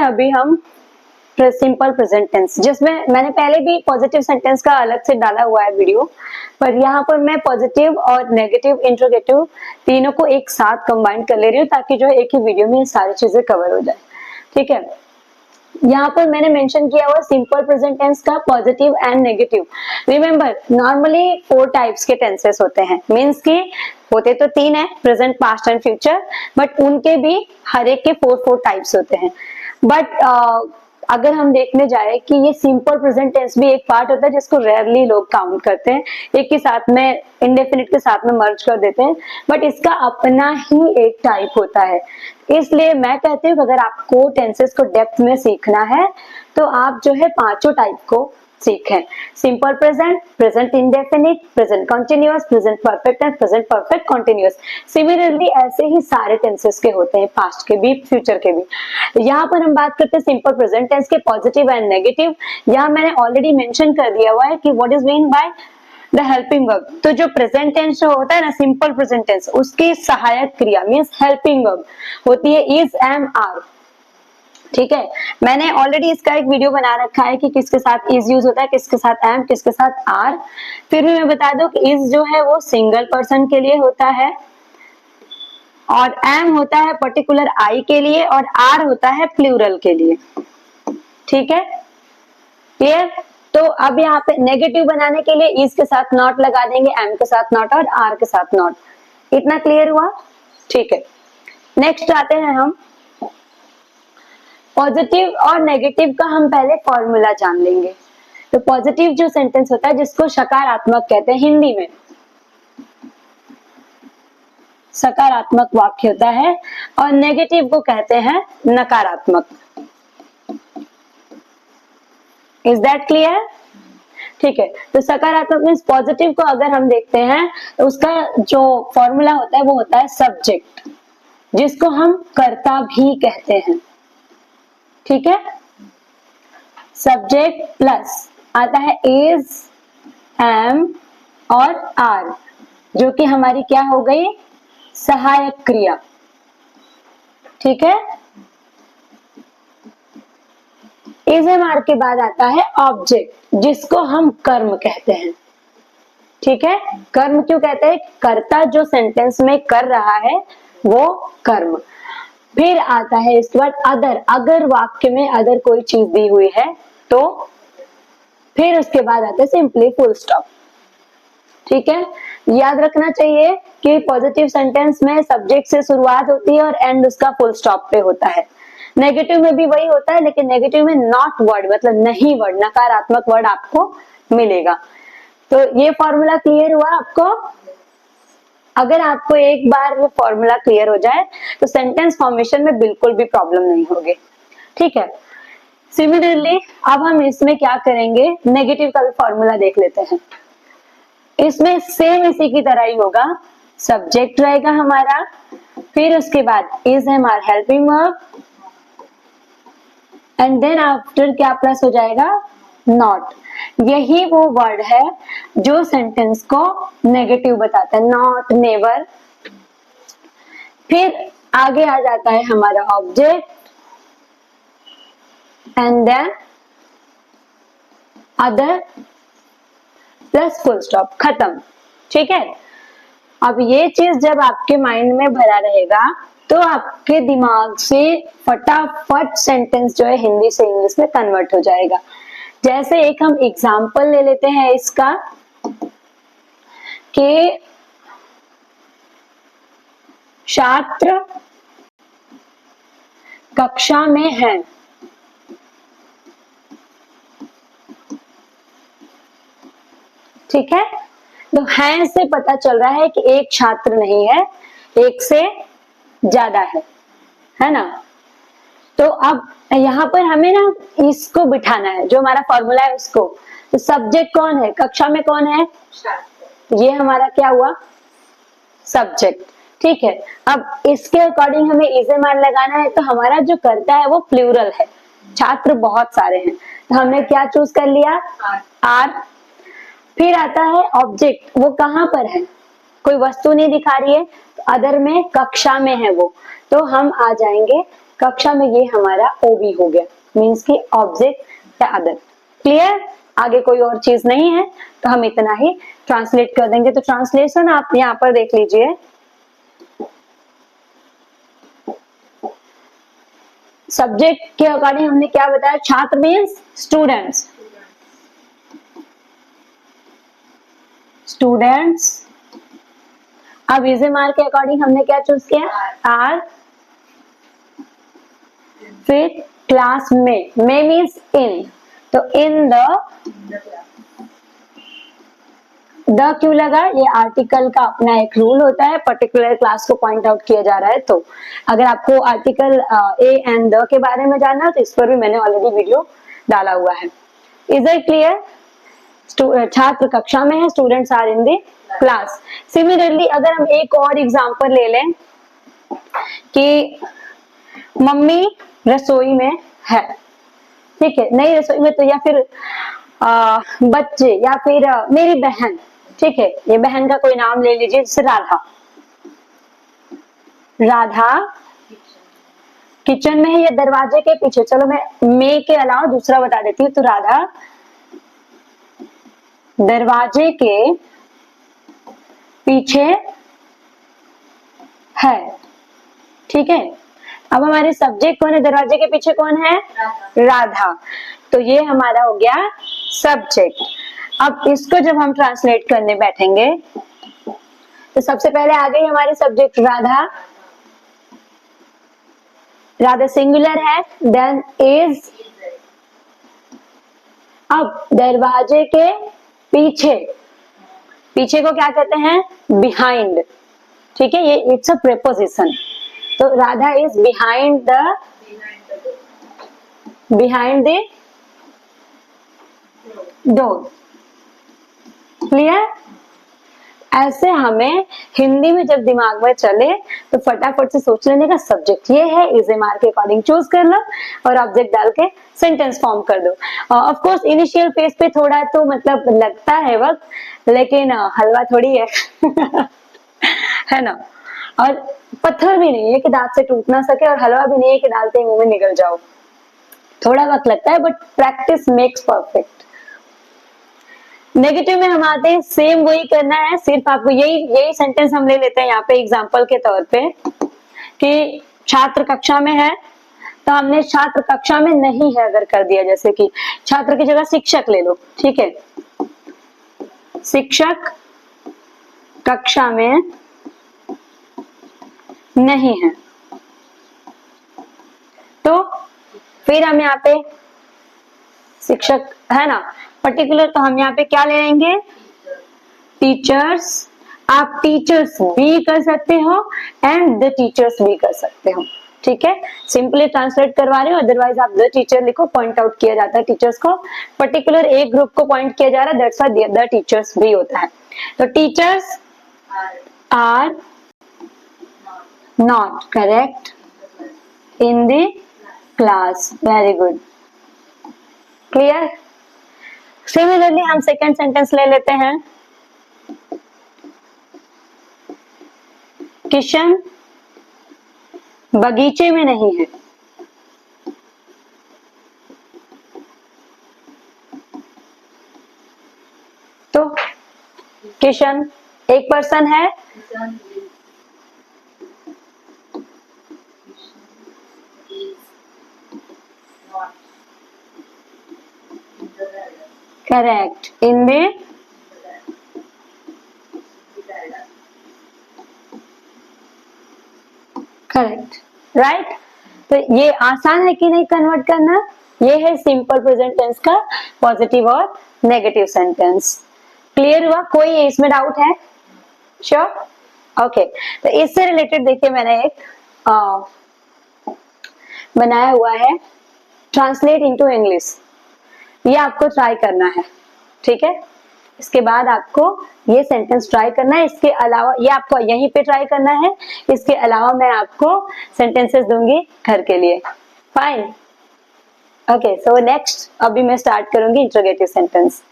हैं अभी हम सिंपल प्रेजेंट टेंस, जिसमें मैंने पहले भी पॉजिटिव सेंटेंस का अलग से डाला हुआ है वीडियो, पर यहाँ पर मैं पॉजिटिव और नेगेटिव इंट्रोगेटिव तीनों को एक साथ कंबाइन कर ले रही हूँ ताकि जो है एक ही वीडियो में ये सारी चीजें कवर हो जाए। ठीक है, यहाँ पर मैंने मेंशन किया हुआ सिंपल प्रेजेंट टेंस का positive and negative. Remember normally 4 types के टेंसेस होते हैं, मींस कि होते तो 3 है, present, past and future, but उनके भी हर एक के 4 टाइप्स होते हैं। बट अगर हम देखने जाए कि ये सिंपल प्रेजेंट टेंस भी एक पार्ट होता है जिसको रेयरली लोग काउंट करते हैं, एक के साथ में इंडेफिनिट के साथ में मर्ज कर देते हैं, बट इसका अपना ही एक टाइप होता है। इसलिए मैं कहती हूँ कि अगर आपको टेंसेस को डेप्थ में सीखना है तो आप जो है 5 टाइप को सीखें, simple present, present indefinite, present continuous, present perfect and present perfect continuous. Similarly ऐसे ही सारे टेंसेस के होते हैं, पास्ट के भी फ्यूचर के भी। यहाँ पर हम बात करते हैं सिंपल प्रेजेंट टेंस के पॉजिटिव एंड नेगेटिव। यहाँ मैंने ऑलरेडी मेंशन कर दिया हुआ है कि what is mean by the helping verb. तो जो प्रेजेंट टेंस जो होता है ना, सिंपल प्रेजेंट टेंस, उसकी सहायक क्रिया मींस हेल्पिंग वर्ब होती है इज, एम, आर। ठीक है, मैंने ऑलरेडी इसका एक वीडियो बना रखा है कि किसके साथ इज यूज होता है, किसके साथ एम, किसके साथ आर। फिर भी मैं बता दूं कि इज जो है वो सिंगल पर्सन के लिए होता है, और एम होता है पर्टिकुलर आई के लिए, और आर होता है प्लूरल के लिए। ठीक है, क्लियर? तो अब यहाँ पे नेगेटिव बनाने के लिए इज के साथ नॉट लगा देंगे, एम के साथ नॉट और आर के साथ नॉट। इतना क्लियर हुआ? ठीक है, नेक्स्ट आते हैं हम पॉजिटिव और नेगेटिव का। हम पहले फॉर्मूला जान लेंगे। तो पॉजिटिव जो सेंटेंस होता है जिसको सकारात्मक कहते हैं, हिंदी में सकारात्मक वाक्य होता है, और नेगेटिव को कहते हैं नकारात्मक। Is that clear? ठीक है, तो सकारात्मक मीन्स पॉजिटिव को अगर हम देखते हैं तो उसका जो फॉर्मूला होता है वो होता है सब्जेक्ट, जिसको हम कर्ता भी कहते हैं। ठीक है, सब्जेक्ट प्लस आता है इज, एम और आर, जो कि हमारी क्या हो गई, सहायक क्रिया। ठीक है, इज, एम, आर के बाद आता है ऑब्जेक्ट, जिसको हम कर्म कहते हैं। ठीक है, कर्म क्यों कहते हैं? कर्ता जो सेंटेंस में कर रहा है वो कर्म। फिर आता है इसके बाद अदर, अगर वाक्य में अदर कोई चीज दी हुई है तो। फिर उसके बाद आता है सिंपली फुल स्टॉप। ठीक है, याद रखना चाहिए कि पॉजिटिव सेंटेंस में सब्जेक्ट से शुरुआत होती है और एंड उसका फुल स्टॉप पे होता है। नेगेटिव में भी वही होता है, लेकिन नेगेटिव में नॉट वर्ड मतलब नहीं वर्ड, नकारात्मक वर्ड आपको मिलेगा। तो ये फॉर्मूला क्लियर हुआ आपको? अगर आपको एक बार ये फॉर्मूला क्लियर हो जाए तो सेंटेंस फॉर्मेशन में बिल्कुल भी प्रॉब्लम नहीं होगी। ठीक है, सिमिलरली अब हम इसमें क्या करेंगे, नेगेटिव का भी फॉर्मूला देख लेते हैं। इसमें सेम इसी की तरह ही होगा, सब्जेक्ट रहेगा हमारा, फिर उसके बाद is, am, are helping verb, and then after क्या प्लस हो जाएगा, नॉट। यही वो वर्ड है जो सेंटेंस को नेगेटिव बताता है, नॉट, नेवर। फिर आगे आ जाता है हमारा object, and then other plus full stop, खत्म। ठीक है, अब ये चीज जब आपके माइंड में भरा रहेगा तो आपके दिमाग से फटाफट सेंटेंस जो है हिंदी से इंग्लिश में कन्वर्ट हो जाएगा। जैसे एक हम एग्जाम्पल ले लेते हैं इसका कि छात्र कक्षा में है। ठीक है, तो है से पता चल रहा है कि एक छात्र नहीं है, एक से ज्यादा है ना। तो अब यहाँ पर हमें ना इसको बिठाना है, जो हमारा फॉर्मूला है उसको। तो सब्जेक्ट कौन है, कक्षा में कौन है, ये हमारा क्या हुआ, सब्जेक्ट। ठीक है, अब इसके अकॉर्डिंग हमें इज, एम, आर लगाना है। तो हमारा जो करता है वो प्लूरल है, छात्र बहुत सारे हैं, तो हमने क्या चूज कर लिया, आर। फिर आता है ऑब्जेक्ट, वो कहाँ पर है, कोई वस्तु नहीं दिखा रही है, तो अदर में कक्षा में है वो, तो हम आ जाएंगे कक्षा में ये हमारा ओबी हो गया, मीन्स की ऑब्जेक्ट या अदर। क्लियर? आगे कोई और चीज नहीं है तो हम इतना ही ट्रांसलेट कर देंगे। तो ट्रांसलेशन आप यहाँ पर देख लीजिए, सब्जेक्ट के अकॉर्डिंग हमने क्या बताया, छात्र मीन्स स्टूडेंट्स, स्टूडेंट्स। अब यूजर के अकॉर्डिंग हमने क्या चूज किया, आर। फिर क्लास में मीन्स इन, तो इन द क्यों लगा, ये आर्टिकल का अपना एक रूल होता है, पर्टिकुलर क्लास को पॉइंट आउट किया जा रहा है। तो अगर आपको आर्टिकल ए एंड द के बारे में जानना है तो इस पर भी मैंने ऑलरेडी वीडियो डाला हुआ है। Is it clear? छात्र कक्षा में है, students are in the class. Similarly अगर हम एक और एग्जांपल ले लें कि मम्मी रसोई में है, ठीक है, नहीं रसोई में तो, या फिर बच्चे, या फिर मेरी बहन, ठीक है, ये बहन का कोई नाम ले लीजिए, जैसे राधा। राधा किचन में है या दरवाजे के पीछे, चलो मैं के अलावा दूसरा बता देती हूँ। तो राधा दरवाजे के पीछे है, ठीक है। अब हमारे सब्जेक्ट कौन है, दरवाजे के पीछे कौन है, राधा। तो ये हमारा हो गया सब्जेक्ट। अब इसको जब हम ट्रांसलेट करने बैठेंगे तो सबसे पहले आ गई हमारी सब्जेक्ट राधा, राधा सिंगुलर है, देन इज। अब दरवाजे के पीछे, पीछे को क्या कहते हैं, बिहाइंड, ठीक है, ये इट्स अ प्रेपोजिशन। तो Radha is behind the door. Clear? ऐसे हमें हिंदी में जब दिमाग में चले तो फटाफट से सोच लेने का, सब्जेक्ट ये है, इज एम आर के अकॉर्डिंग चूज कर लो और ऑब्जेक्ट डाल के सेंटेंस फॉर्म कर दो। ऑफ कोर्स इनिशियल फेज पे थोड़ा तो मतलब लगता है वक्त, लेकिन हलवा थोड़ी है है ना, और पत्थर भी नहीं है कि दांत से टूट ना सके, और हलवा भी नहीं है कि डालते ही मुंह में निकल जाओ। थोड़ा वक्त लगता है, but practice makes perfect. Negative में हम आते हैं, सेम वही करना है, सिर्फ आपको यही सेंटेंस हम ले लेते हैं यहाँ पे एग्जांपल के तौर पे कि छात्र कक्षा में है, तो हमने छात्र कक्षा में नहीं है अगर कर दिया, जैसे कि छात्र की जगह शिक्षक ले लो, ठीक है, शिक्षक कक्षा में नहीं है। तो फिर हम यहाँ पे शिक्षक है ना पर्टिकुलर, तो हम यहाँ पे क्या ले लेंगे, टीचर्स। आप टीचर्स भी कर सकते हो एंड द टीचर्स भी कर सकते हो, ठीक है, सिंपली ट्रांसलेट करवा रहे हो, अदरवाइज आप द टीचर लिखो, पॉइंट आउट किया जाता है टीचर्स को, पर्टिकुलर एक ग्रुप को पॉइंट किया जा रहा है, दैट्स व्हाई द टीचर्स भी होता है। तो teachers are not correct in the class. Very good, clear? Similarly हम सेकेंड सेंटेंस ले लेते हैं, किशन बगीचे में नहीं है। तो किशन एक पर्सन है, correct in the correct, right. तो ये आसान है कि नहीं कन्वर्ट करना, ये है सिंपल प्रेजेंट टेंस का पॉजिटिव और नेगेटिव सेंटेंस। क्लियर हुआ? कोई इसमें डाउट है? Sure, okay. तो इससे रिलेटेड देखिए मैंने एक बनाया हुआ है, ट्रांसलेट इनटू इंग्लिश। ये आपको ट्राई करना है, ठीक है, इसके बाद आपको ये सेंटेंस ट्राई करना है, इसके अलावा ये आपको यहीं पे ट्राई करना है, इसके अलावा मैं आपको सेंटेंसेस दूंगी घर के लिए। Fine, okay. सो नेक्स्ट अभी मैं स्टार्ट करूंगी इंट्रोगेटिव सेंटेंस।